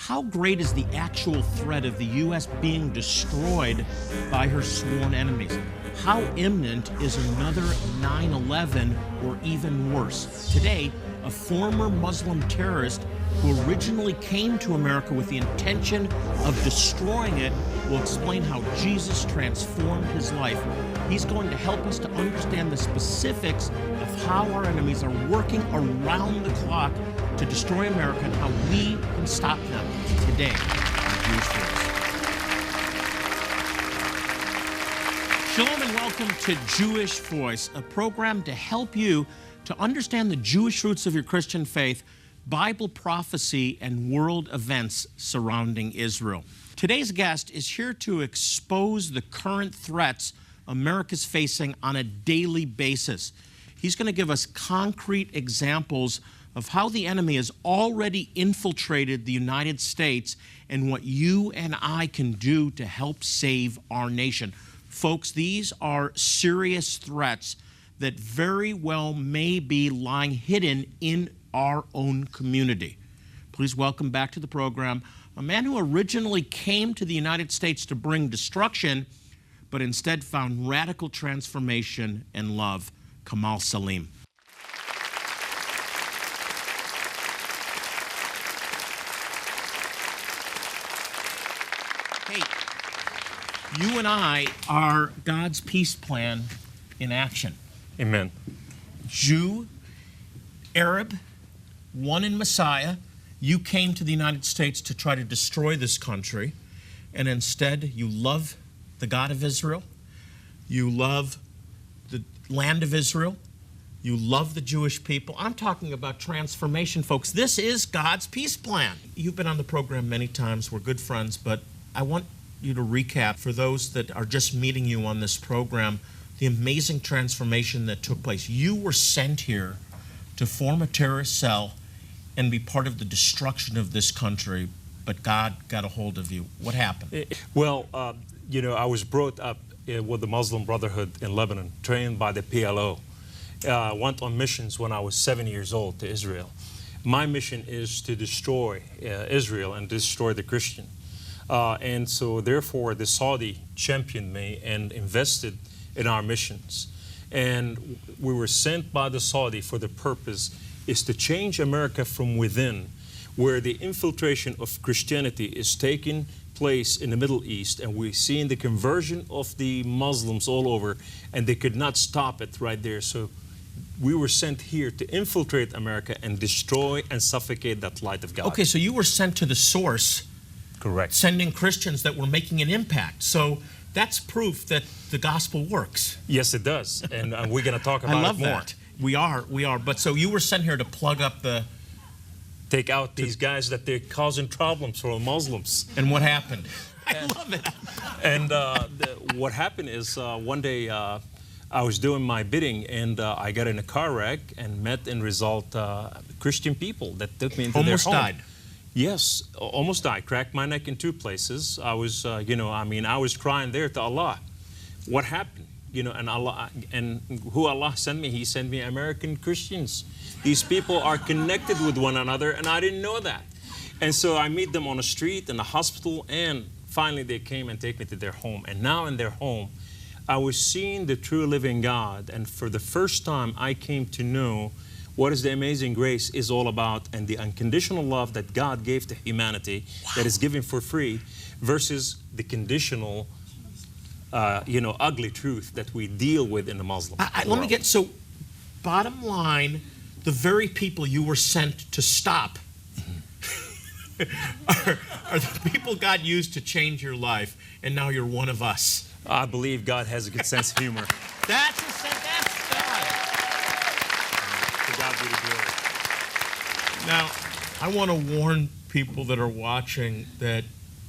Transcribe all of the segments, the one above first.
how great is the actual threat of the U.S. being destroyed by her sworn enemies? How imminent is another 9/11 or even worse? Today, a former Muslim terrorist who originally came to America with the intention of destroying it will explain how Jesus transformed his life. He's going to help us to understand the specifics of how our enemies are working around the clock to destroy America and how we can stop them today on Jewish Voice. Shalom and welcome to Jewish Voice, a program to help you to understand the Jewish roots of your Christian faith, Bible prophecy, and world events surrounding Israel. Today's guest is here to expose the current threats America's facing on a daily basis. He's going to give us concrete examples of how the enemy has already infiltrated the United States and what you and I can do to help save our nation. Folks, these are serious threats that very well may be lying hidden in our own community. Please welcome back to the program a man who originally came to the United States to bring destruction, but instead found radical transformation and love, Kamal Saleem. Hey, you and I are God's peace plan in action. Amen. Jew, Arab, one in Messiah. You came to the United States to try to destroy this country, and instead you love the God of Israel, you love the land of Israel, you love the Jewish people. I'm talking about transformation, folks. This is God's peace plan. You've been on the program many times. We're good friends, but I want you to recap for those that are just meeting you on this program the amazing transformation that took place. You were sent here to form a terrorist cell and be part of the destruction of this country, but God got a hold of you. What happened? Well, I was brought up with the Muslim Brotherhood in Lebanon, trained by the PLO. Went on missions when I was 7 years old to Israel. My mission is to destroy Israel and destroy the Christian. And so therefore the Saudi championed me and invested in our missions. And we were sent by the Saudi for the purpose is to change America from within, where the infiltration of Christianity is taking place in the Middle East, and we're seeing the conversion of the Muslims all over, and they could not stop it right there. So we were sent here to infiltrate America and destroy and suffocate that light of God. Okay, so you were sent to the source. Correct. Sending Christians that were making an impact. So that's proof that the gospel works. Yes, it does, and we're going to talk about it more. I love that. We are. But so you were sent here to plug up the... Take out these guys that they're causing problems for Muslims. And what happened? I love it. And what happened is one day I was doing my bidding, and I got in a car wreck and met and result Christian people that took me into their home. Almost died. Yes, almost died. Cracked my neck in 2 places. I was, I was crying there to Allah. What happened? And Allah, and who Allah sent me, He sent me American Christians. These people are connected with one another, and I didn't know that. And so I meet them on the street, in the hospital, and finally they came and take me to their home. And now in their home, I was seeing the true living God, and for the first time I came to know what is the amazing grace is all about, and the unconditional love that God gave to humanity, that is given for free, versus the conditional ugly truth that we deal with in the Muslim world. Let me get, so bottom line, the very people you were sent to stop are the people God used to change your life, and now you're one of us. I believe God has a good sense of humor. That's God. To God be the glory. Now, I want to warn people that are watching that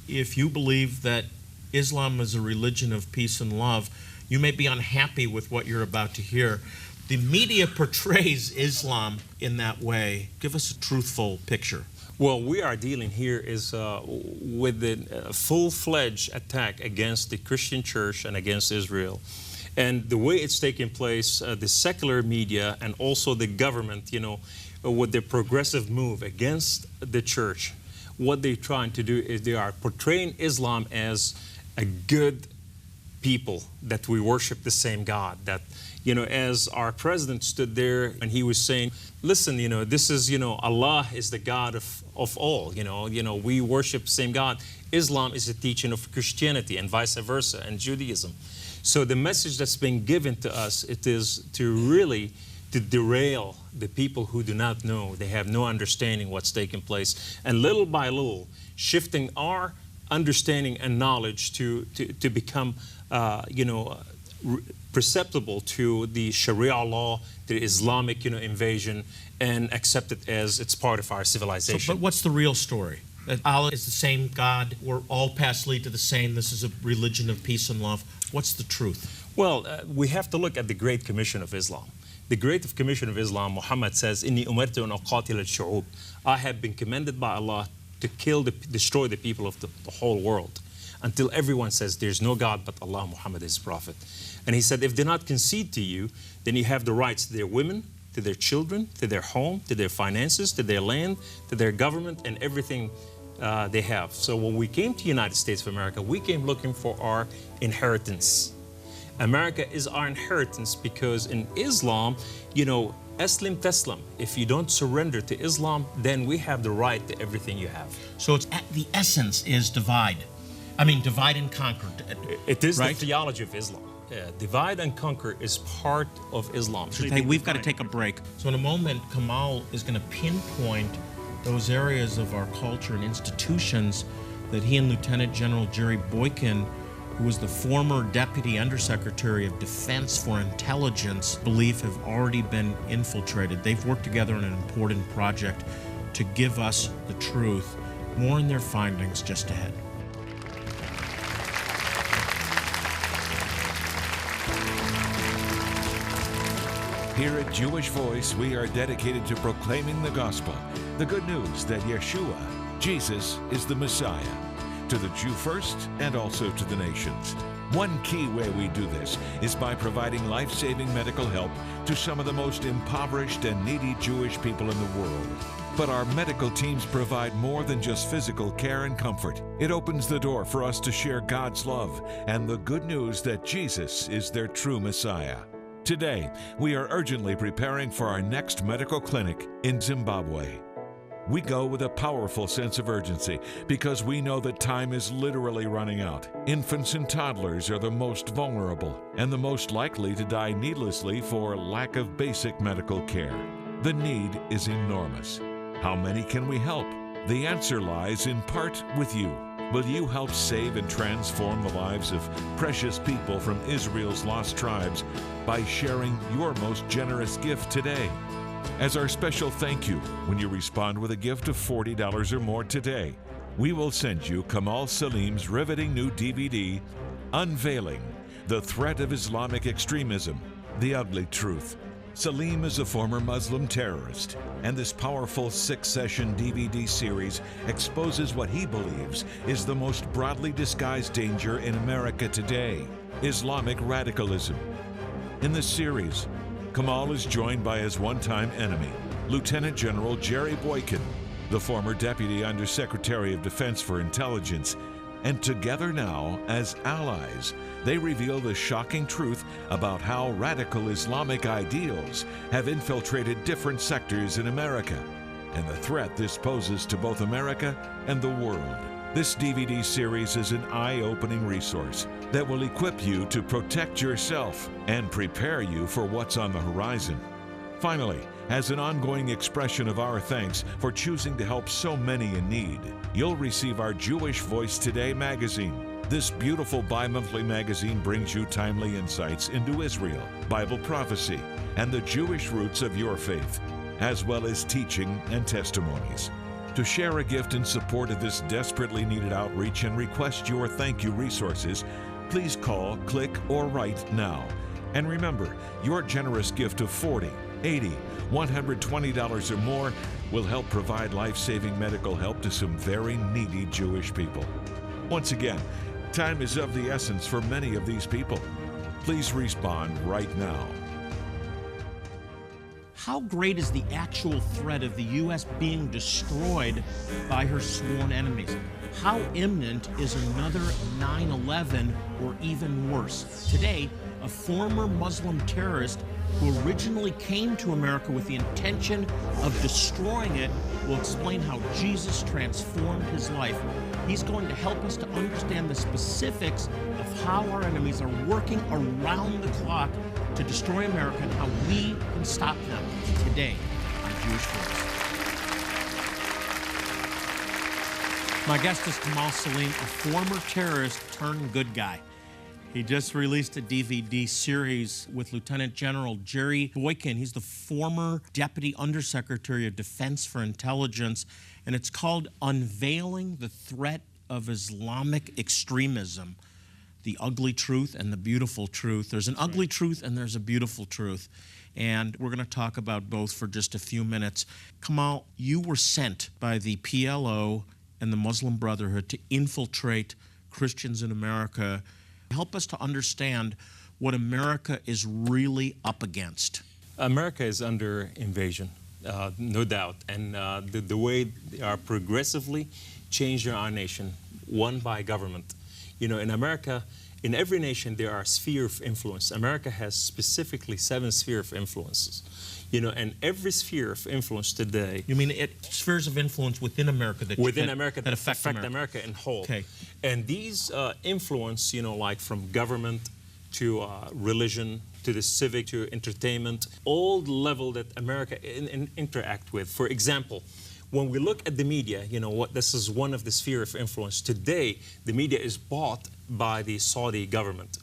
if you believe that Islam is a religion of peace and love, you may be unhappy with what you're about to hear. The media portrays Islam in that way. Give us a truthful picture. Well, we are dealing here is with the full-fledged attack against the Christian church and against Israel. And the way it's taking place, the secular media and also the government, with their progressive move against the church, what they're trying to do is they are portraying Islam as a good people, that we worship the same God, that, you know, as our president stood there and he was saying, listen, you know, this is, you know, Allah is the God of all, you know, we worship the same God. Islam is a teaching of Christianity and vice versa, and Judaism. So the message that's been given to us, it is to really to derail the people who do not know. They have no understanding what's taking place. And little by little, shifting our understanding and knowledge to become, perceptible to the Sharia law, the Islamic, invasion, and accept it as it's part of our civilization. So, but what's the real story? That Allah is the same God, we're all paths lead to the same, this is a religion of peace and love. What's the truth? Well, we have to look at the Great Commission of Islam. The Great Commission of Islam, Muhammad says, "Inni umirtu an uqatila al-shu'ub." I have been commanded by Allah to destroy the people of the whole world, until everyone says there's no God but Allah, Muhammad is Prophet. And he said, if they not concede to you, then you have the rights to their women, to their children, to their home, to their finances, to their land, to their government, and everything they have. So when we came to the United States of America, we came looking for our inheritance. America is our inheritance because in Islam, Aslim Taslam. If you don't surrender to Islam, then we have the right to everything you have. So it's the essence is divide. I mean, divide and conquer. It is right? The theology of Islam. Yeah, divide and conquer is part of Islam. Hey, we've got to take a break. So in a moment, Kamal is going to pinpoint those areas of our culture and institutions that he and Lieutenant General Jerry Boykin, who was the former Deputy Undersecretary of Defense for Intelligence, believe have already been infiltrated. They've worked together on an important project to give us the truth. More in their findings just ahead. Here at Jewish Voice, we are dedicated to proclaiming the gospel, the good news that Yeshua, Jesus, is the Messiah, to the Jew first and also to the nations. One key way we do this is by providing life-saving medical help to some of the most impoverished and needy Jewish people in the world. But our medical teams provide more than just physical care and comfort. It opens the door for us to share God's love and the good news that Jesus is their true Messiah. Today, we are urgently preparing for our next medical clinic in Zimbabwe. We go with a powerful sense of urgency because we know that time is literally running out. Infants and toddlers are the most vulnerable and the most likely to die needlessly for lack of basic medical care. The need is enormous. How many can we help? The answer lies in part with you. Will you help save and transform the lives of precious people from Israel's lost tribes by sharing your most generous gift today? As our special thank you, when you respond with a gift of $40 or more today, we will send you Kamal Saleem's riveting new DVD, Unveiling, The Threat of Islamic Extremism, The Ugly Truth. Saleem is a former Muslim terrorist, and this powerful 6-session DVD series exposes what he believes is the most broadly disguised danger in America today, Islamic radicalism. In this series, Kamal is joined by his one-time enemy, Lieutenant General Jerry Boykin, the former Deputy Undersecretary of Defense for Intelligence, and together now, as allies, they reveal the shocking truth about how radical Islamic ideals have infiltrated different sectors in America, and the threat this poses to both America and the world. This DVD series is an eye-opening resource that will equip you to protect yourself and prepare you for what's on the horizon. Finally, as an ongoing expression of our thanks for choosing to help so many in need, you'll receive our Jewish Voice Today magazine. This beautiful bi-monthly magazine brings you timely insights into Israel, Bible prophecy, and the Jewish roots of your faith, as well as teaching and testimonies. To share a gift in support of this desperately needed outreach and request your thank you resources, please call, click, or write now. And remember, your generous gift of $40, $80, $120 or more will help provide life-saving medical help to some very needy Jewish people. Once again, time is of the essence for many of these people. Please respond right now. how great is the actual threat of the U.S. being destroyed by her sworn enemies? How imminent is another 9/11 or even worse? Today, a former Muslim terrorist who originally came to America with the intention of destroying it will explain how Jesus transformed his life. He's going to help us to understand the specifics of how our enemies are working around the clock to destroy America and how we can stop them today on Jewish Voice. My guest is Kamal Saleem, a former terrorist turned good guy. He just released a DVD series with Lieutenant General Jerry Boykin. He's the former Deputy Undersecretary of Defense for Intelligence, and it's called Unveiling the Threat of Islamic Extremism, the Ugly Truth and the Beautiful Truth. There's an ugly truth and there's a beautiful truth, and we're going to talk about both for just a few minutes. Kamal, you were sent by the PLO and the Muslim Brotherhood to infiltrate Christians in America. Help us to understand what America is really up against. America is under invasion, no doubt. And the way they are progressively changing our nation, one by government. You know, in America, in every nation, there are spheres of influence. America has specifically 7 spheres of influences. You know, and every sphere of influence today... You mean spheres of influence within America that affect America in whole. Okay. And these influence, you know, like from government to religion, to the civic, to entertainment, all the level that America interact with. For example, when we look at the media, you know, this is one of the spheres of influence. Today, the media is bought by the Saudi government.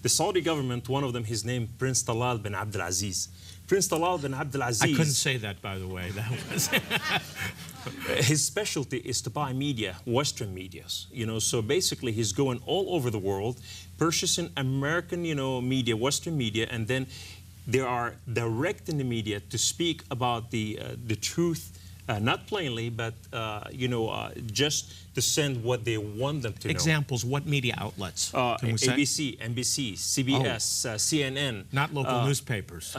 The Saudi government, one of them, his name, Prince Talal bin Abdulaziz. Prince Talal bin Abdulaziz... I couldn't say that, by the way. That was... His specialty is to buy media, Western medias. You know, so basically he's going all over the world, purchasing American, you know, media, Western media, and then they are directing the media to speak about the truth, not plainly, but, you know, just to send what they want them to know. Examples, what media outlets can we say? ABC, NBC, CBS, CNN. Not local newspapers.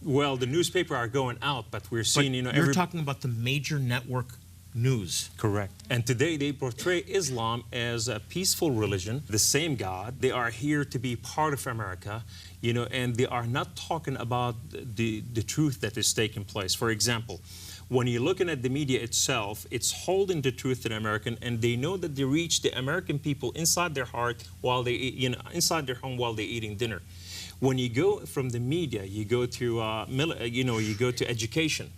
Well, the newspaper are going out, but we're seeing, you know... You're talking about the major network news. Correct. And today they portray Islam as a peaceful religion, the same God. They are here to be part of America, you know, and they are not talking about the truth that is taking place. For example, when you're looking at the media itself, it's holding the truth to the American, and they know that they reach the American people inside their heart while they, you know, inside their home while they're eating dinner. When you go from the media, you go to, you know, you go to education.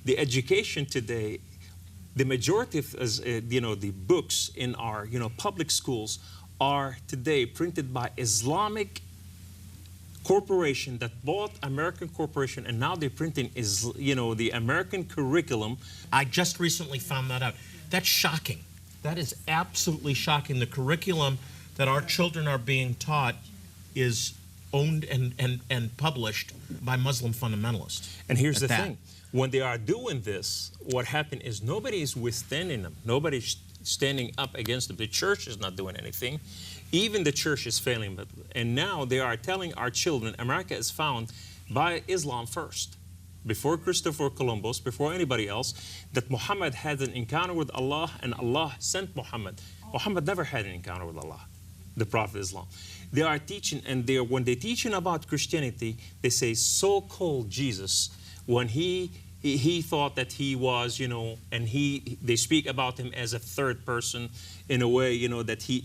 The education today, the majority of, you know, the books in our, you know, public schools are today printed by Islamic corporation that bought American corporation, and now they're printing you know, the American curriculum. I just recently found that out. That's shocking. That is absolutely shocking. The curriculum that our children are being taught is owned and published by Muslim fundamentalists. And here's the thing. When they are doing this, what happened is nobody is withstanding them. Nobody's standing up against them. The church is not doing anything. Even the church is failing. And now they are telling our children America is found by Islam first. Before Christopher Columbus, before anybody else, that Muhammad had an encounter with Allah and Allah sent Muhammad. Muhammad never had an encounter with Allah, the Prophet of Islam. They are teaching, and when they're teaching about Christianity, they say so-called Jesus, when he thought that he was, you know, and they speak about him as a third person in a way, you know, that he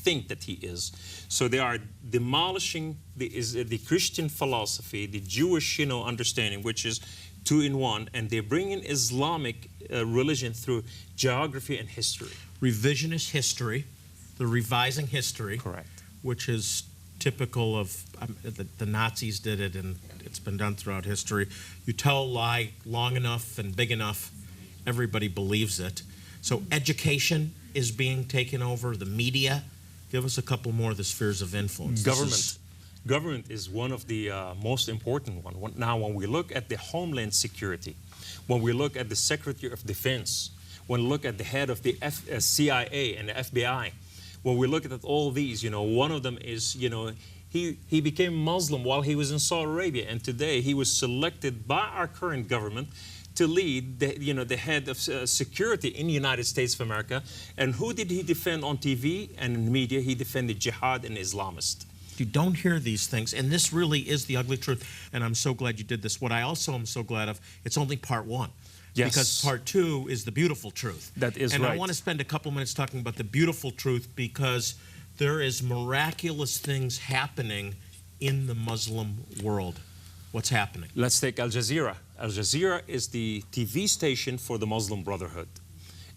think that he is. So they are demolishing the Christian philosophy, the Jewish, you know, understanding, which is 2 in 1, and they're bringing Islamic religion through geography and history. Revisionist history, the revising history. Correct. Which is typical of, the Nazis did it, and it's been done throughout history. You tell a lie long enough and big enough, everybody believes it. So education is being taken over, the media. Give us a couple more of the spheres of influence. Government is one of the most important one. Now, when we look at the Homeland Security, when we look at the Secretary of Defense, when we look at the head of the CIA and the FBI, when we look at all these, you know, one of them is, you know, He became Muslim while he was in Saudi Arabia, and today he was selected by our current government to lead the head of security in the United States of America. And who did he defend on TV and in the media? He defended jihad and Islamists. You don't hear these things, and this really is the ugly truth, and I'm so glad you did this. What I also am so glad of, it's only part one. Yes. Because part two is the beautiful truth. That is and right. I want to spend a couple minutes talking about the beautiful truth, because there is miraculous things happening in the Muslim world. What's happening? Let's take Al Jazeera. Al Jazeera is the TV station for the Muslim Brotherhood.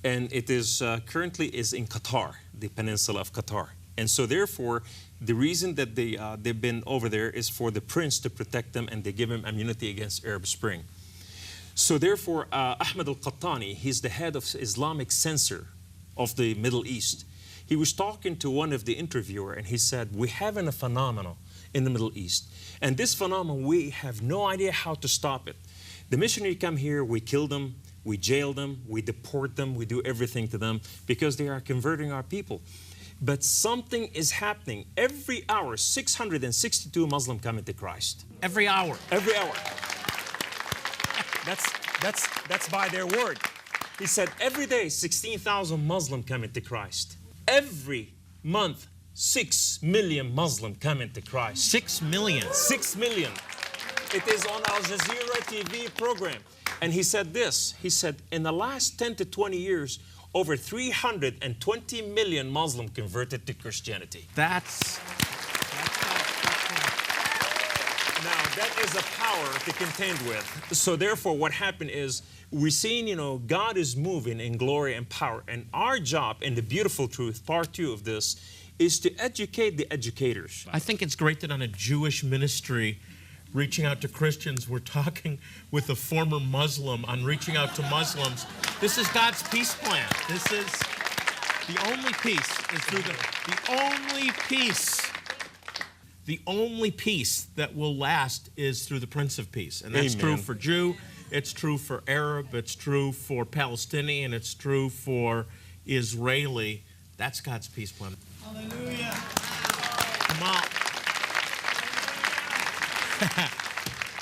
And it is currently is in Qatar, the peninsula of Qatar. And so therefore, the reason that they've been over there is for the prince to protect them, and they give him immunity against Arab Spring. So therefore, Ahmed al-Qattani, he's the head of Islamic censor of the Middle East. He was talking to one of the interviewer, and he said, we have a phenomenon in the Middle East. And this phenomenon, we have no idea how to stop it. The missionary come here, we kill them, we jail them, we deport them, we do everything to them because they are converting our people. But something is happening. Every hour, 662 Muslims come into Christ. Every hour. Every hour. That's by their word. He said every day, 16,000 Muslims come into Christ. Every month, 6 million Muslims come into Christ. 6 million. 6 million. It is on Al Jazeera TV program. And he said this, he said, in the last 10 to 20 years, over 320 million Muslims converted to Christianity. That's Now, that is a power to contend with. So therefore, what happened is, we're seeing, God is moving in glory and power. And our job, and the beautiful truth, part two of this, is to educate the educators. I think it's great that on a Jewish ministry, reaching out to Christians, we're talking with a former Muslim on reaching out to Muslims. This is God's peace plan. This is the only peace is through the only peace that will last is through the Prince of Peace. And that's true for Jew, it's true for Arab, it's true for Palestinian, it's true for Israeli. That's God's peace plan. Hallelujah. Kamal,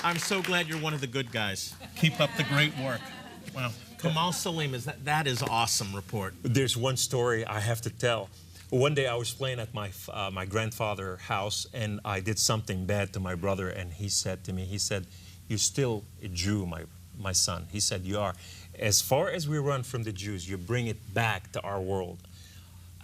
I'm so glad you're one of the good guys. Keep up the great work. Wow. Kamal Saleem, that is awesome report. There's one story I have to tell. One day I was playing at my grandfather's house, and I did something bad to my brother, and he said to me, he said, "You're still a Jew, my son." He said, "You are. As far as we run from the Jews, you bring it back to our world."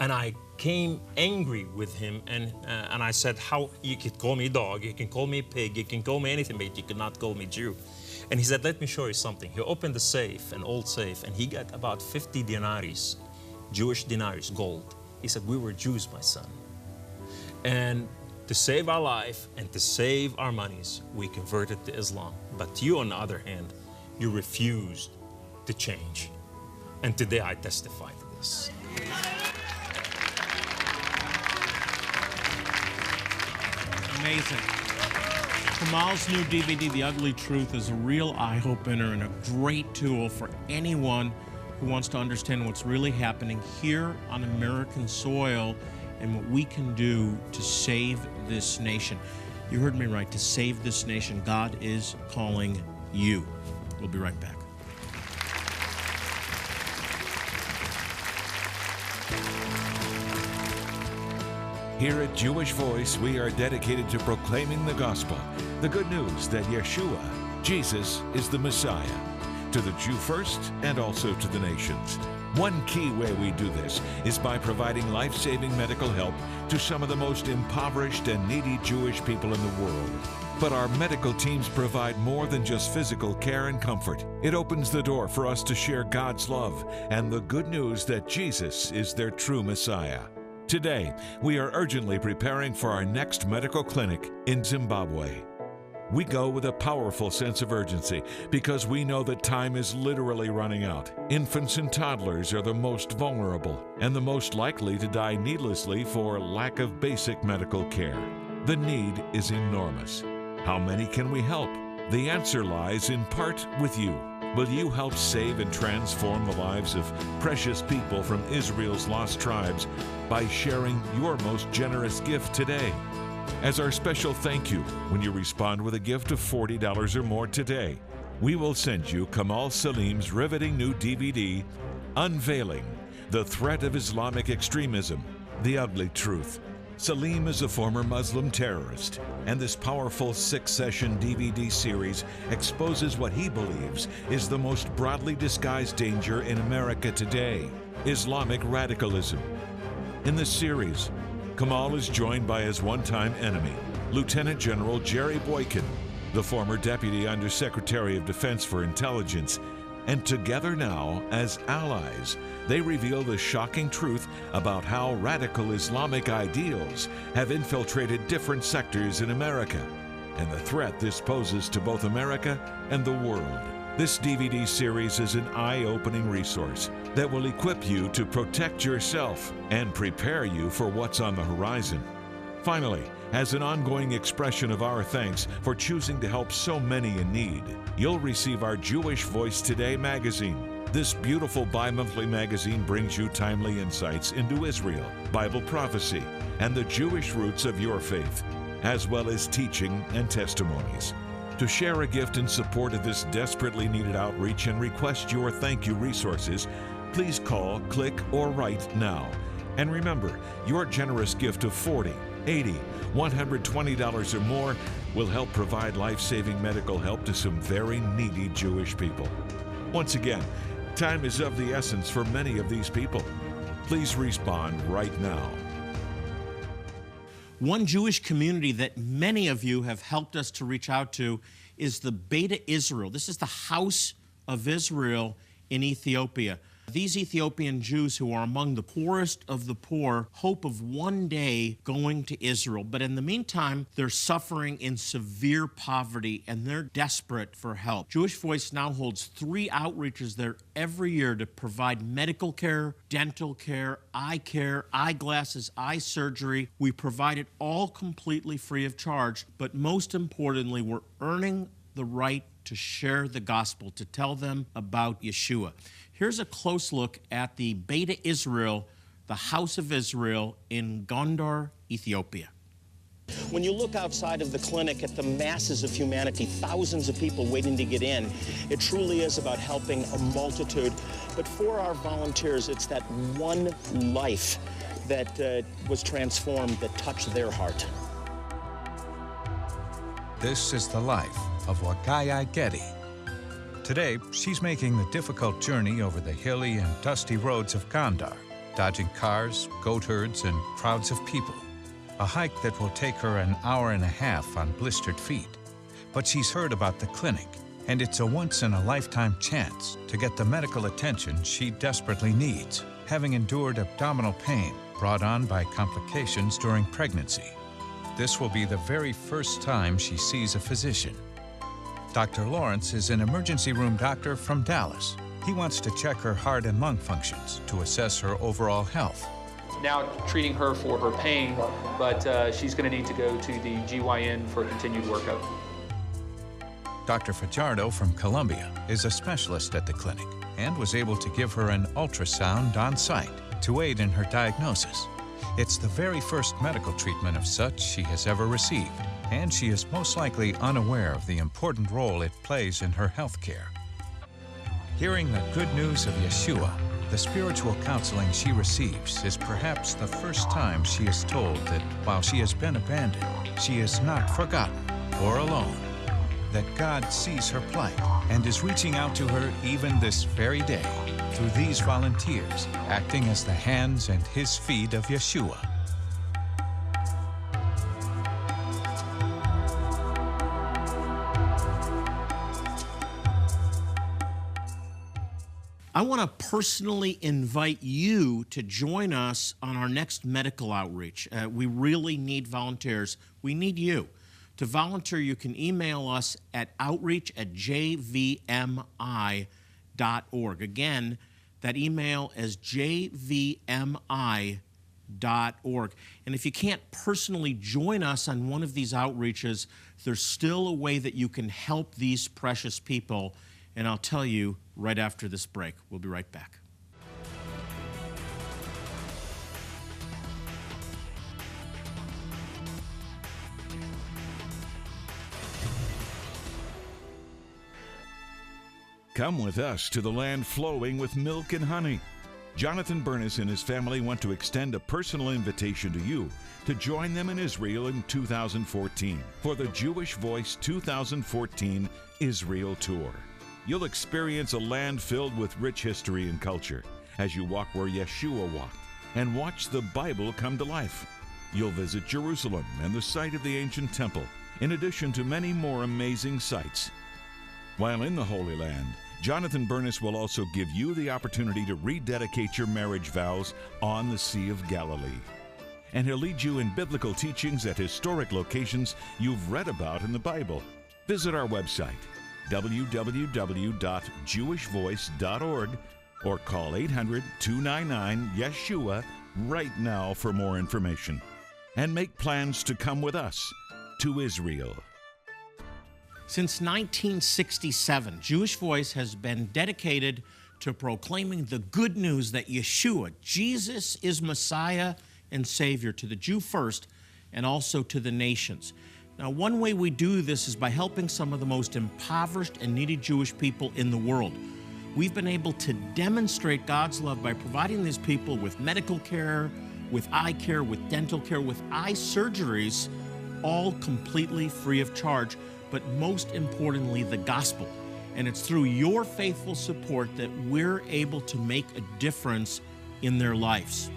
And I came angry with him, and I said, "How you can call me dog, you can call me pig, you can call me anything, but you cannot call me Jew." And he said, "Let me show you something." He opened the safe, an old safe, and he got about 50 denaries, Jewish denaries, gold. He said, "We were Jews, my son. And to save our life and to save our monies, we converted to Islam. But you, on the other hand, you refused to change. And today I testify to this." Amazing. Kamal's new DVD, The Ugly Truth, is a real eye-opener and a great tool for anyone who wants to understand what's really happening here on American soil and what we can do to save this nation. You heard me right, to save this nation. God is calling you. We'll be right back. Here at Jewish Voice, we are dedicated to proclaiming the gospel, the good news that Yeshua, Jesus, is the Messiah, to the Jew first and also to the nations. One key way we do this is by providing life-saving medical help to some of the most impoverished and needy Jewish people in the world. But our medical teams provide more than just physical care and comfort. It opens the door for us to share God's love and the good news that Jesus is their true Messiah. Today, we are urgently preparing for our next medical clinic in Zimbabwe. We go with a powerful sense of urgency because we know that time is literally running out. Infants and toddlers are the most vulnerable and the most likely to die needlessly for lack of basic medical care. The need is enormous. How many can we help? The answer lies in part with you. Will you help save and transform the lives of precious people from Israel's lost tribes by sharing your most generous gift today? As our special thank you, when you respond with a gift of $40 or more today, we will send you Kamal Saleem's riveting new DVD, Unveiling, The Threat of Islamic Extremism, The Ugly Truth. Saleem is a former Muslim terrorist, and this powerful 6-session DVD series exposes what he believes is the most broadly disguised danger in America today, Islamic radicalism. In this series, Kamal is joined by his one-time enemy, Lieutenant General Jerry Boykin, the former Deputy Undersecretary of Defense for Intelligence, and together now, as allies, they reveal the shocking truth about how radical Islamic ideals have infiltrated different sectors in America, and the threat this poses to both America and the world. This DVD series is an eye-opening resource that will equip you to protect yourself and prepare you for what's on the horizon. Finally, as an ongoing expression of our thanks for choosing to help so many in need, you'll receive our Jewish Voice Today magazine. This beautiful bi-monthly magazine brings you timely insights into Israel, Bible prophecy, and the Jewish roots of your faith, as well as teaching and testimonies. To share a gift in support of this desperately needed outreach and request your thank you resources, please call, click, or write now. And remember, your generous gift of $40, $80, $120 or more will help provide life-saving medical help to some very needy Jewish people. Once again, time is of the essence for many of these people. Please respond right now. One Jewish community that many of you have helped us to reach out to is the Beta Israel. This is the House of Israel in Ethiopia. These Ethiopian Jews, who are among the poorest of the poor, hope of one day going to Israel. But in the meantime, they're suffering in severe poverty and they're desperate for help. Jewish Voice now holds 3 outreaches there every year to provide medical care, dental care, eyeglasses, eye surgery. We provide it all completely free of charge, but most importantly, we're earning the right to share the gospel, to tell them about Yeshua. Here's a close look at the Beta Israel, the House of Israel in Gondar, Ethiopia. When you look outside of the clinic at the masses of humanity, thousands of people waiting to get in, it truly is about helping a multitude. But for our volunteers, it's that one life that was transformed, that touched their heart. This is the life of Wakaya Getty. Today, she's making the difficult journey over the hilly and dusty roads of Gondar, dodging cars, goat herds, and crowds of people. A hike that will take her an hour and a half on blistered feet. But she's heard about the clinic, and it's a once-in-a-lifetime chance to get the medical attention she desperately needs, having endured abdominal pain brought on by complications during pregnancy. This will be the very first time she sees a physician. Dr. Lawrence is an emergency room doctor from Dallas. He wants to check her heart and lung functions to assess her overall health. Now treating her for her pain, but she's going to need to go to the GYN for continued workup. Dr. Fajardo from Columbia is a specialist at the clinic and was able to give her an ultrasound on site to aid in her diagnosis. It's the very first medical treatment of such she has ever received, and she is most likely unaware of the important role it plays in her health care. Hearing the good news of Yeshua, the spiritual counseling she receives is perhaps the first time she is told that while she has been abandoned, she is not forgotten or alone, that God sees her plight and is reaching out to her even this very day through these volunteers, acting as the hands and his feet of Yeshua. I want to personally invite you to join us on our next medical outreach. We really need volunteers. We need you. To volunteer, you can email us at outreach@jvmi.org. Again, that email is jvmi.org. And if you can't personally join us on one of these outreaches, there's still a way that you can help these precious people. And I'll tell you right after this break. We'll be right back. Come with us to the land flowing with milk and honey. Jonathan Bernis and his family want to extend a personal invitation to you to join them in Israel in 2014 for the Jewish Voice 2014 Israel Tour. You'll experience a land filled with rich history and culture as you walk where Yeshua walked and watch the Bible come to life. You'll visit Jerusalem and the site of the ancient temple, in addition to many more amazing sights. While in the Holy Land, Jonathan Bernis will also give you the opportunity to rededicate your marriage vows on the Sea of Galilee. And he'll lead you in biblical teachings at historic locations you've read about in the Bible. Visit our website, www.jewishvoice.org, or call 800-299-YESHUA right now for more information. And make plans to come with us to Israel. Since 1967, Jewish Voice has been dedicated to proclaiming the good news that Yeshua, Jesus, is Messiah and Savior to the Jew first and also to the nations. Now, one way we do this is by helping some of the most impoverished and needy Jewish people in the world. We've been able to demonstrate God's love by providing these people with medical care, with eye care, with dental care, with eye surgeries, all completely free of charge, but most importantly, the gospel. And it's through your faithful support that we're able to make a difference in their lives.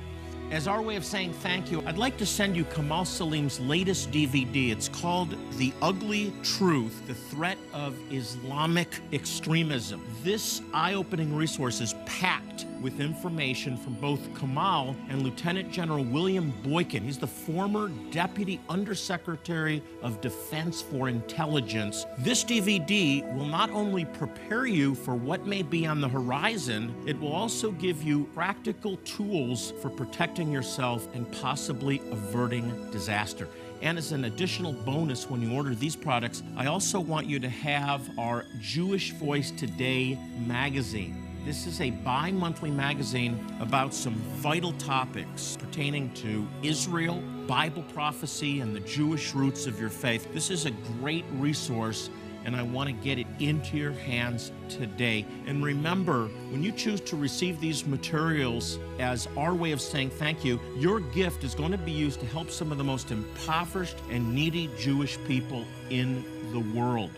As our way of saying thank you, I'd like to send you Kamal Saleem's latest DVD. It's called The Ugly Truth, The Threat of Islamic Extremism. This eye-opening resource is packed with information from both Kamal and Lieutenant General William Boykin. He's the former Deputy Undersecretary of Defense for Intelligence. This DVD will not only prepare you for what may be on the horizon, it will also give you practical tools for protecting yourself and possibly averting disaster. And as an additional bonus when you order these products, I also want you to have our Jewish Voice Today magazine. This is a bi-monthly magazine about some vital topics pertaining to Israel, Bible prophecy, and the Jewish roots of your faith. This is a great resource, and I want to get it into your hands today. And remember, when you choose to receive these materials as our way of saying thank you, your gift is going to be used to help some of the most impoverished and needy Jewish people in the world.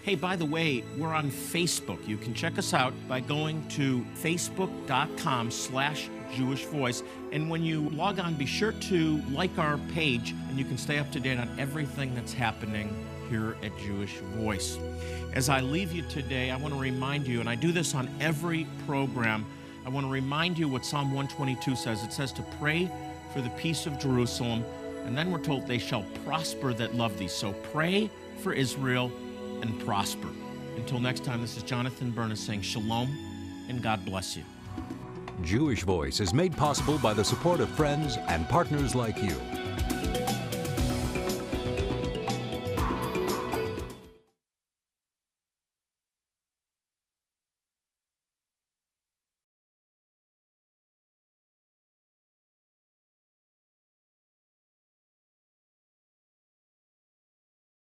Hey, by the way, we're on Facebook. You can check us out by going to facebook.com/Jewish Voice. And when you log on, be sure to like our page, and you can stay up to date on everything that's happening here at Jewish Voice. As I leave you today, I want to remind you, and I do this on every program, I want to remind you what Psalm 122 says. It says to pray for the peace of Jerusalem, and then we're told they shall prosper that love thee. So pray for Israel and prosper. Until next time, this is Jonathan Bernis saying shalom and God bless you. Jewish Voice is made possible by the support of friends and partners like you.